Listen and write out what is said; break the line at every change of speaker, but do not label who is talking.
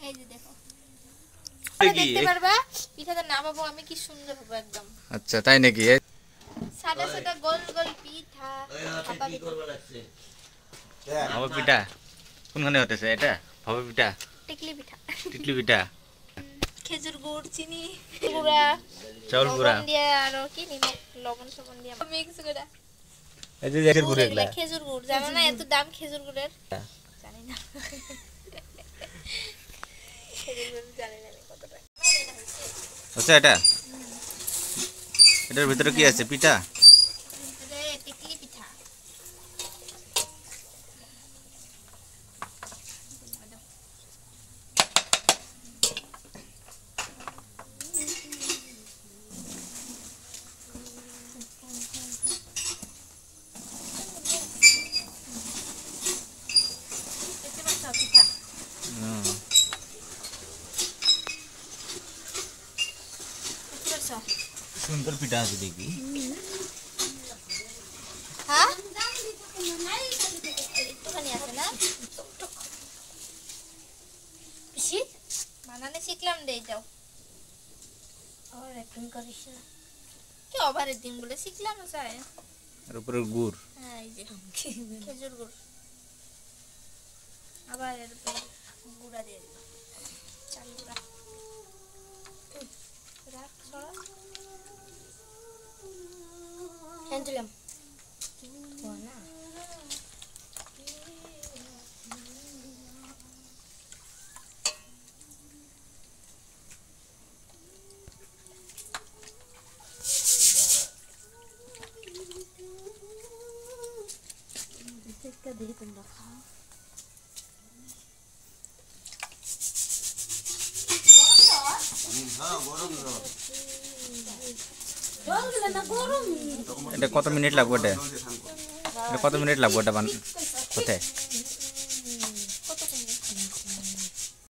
এই যে দেখো দেখতে পারবা পিঠাটা নামাবো আমি কি সুন্দর হবে একদম।
আচ্ছা তাই নাকি?
সাদা সাদা গোল গোল পিঠা ভাপা
পিঠা কোনখানে হতেছে এটা? ভাপা পিঠা,
টিকলি পিঠা,
টিকলি পিঠা,
খেজুর গুড়, চিনি গুঁড়া,
চাউল গুঁড়া
দিয়ে আর কি নিমক লবণ সবন দিয়ে মিক্স করে।
এই যে খেজুর গুড়, এগুলা
খেজুর গুড়। জানো না এত দাম খেজুর গুড়ের? জানি না, খেজুর গুড় জানি না কত টাকা।
আচ্ছা এটার ভিতরে কি আছে? পিঠা,
টিকলি পিঠা।
সুন্দর পিঠা আছে দেখি।
হ্যাঁ একটুখানি আছে না, বানানে শিখলাম রে। যাও ওভার করিস না, কি ওভার দিন বলে শিখলাম স্যার।
আর উপরে গুড়,
হ্যাঁ এই যে খেজুর গুড়, আবার এর উপরে গুঁড়া দিয়ে দিলাম, চাল গুঁড়া। রাখ সরা হ্যাঁ দিলাম না। দিয়ে তোমরা খাও।
এটা কত মিনিট লাগবে? এটা কত মিনিট লাগবে এটা কোথায়?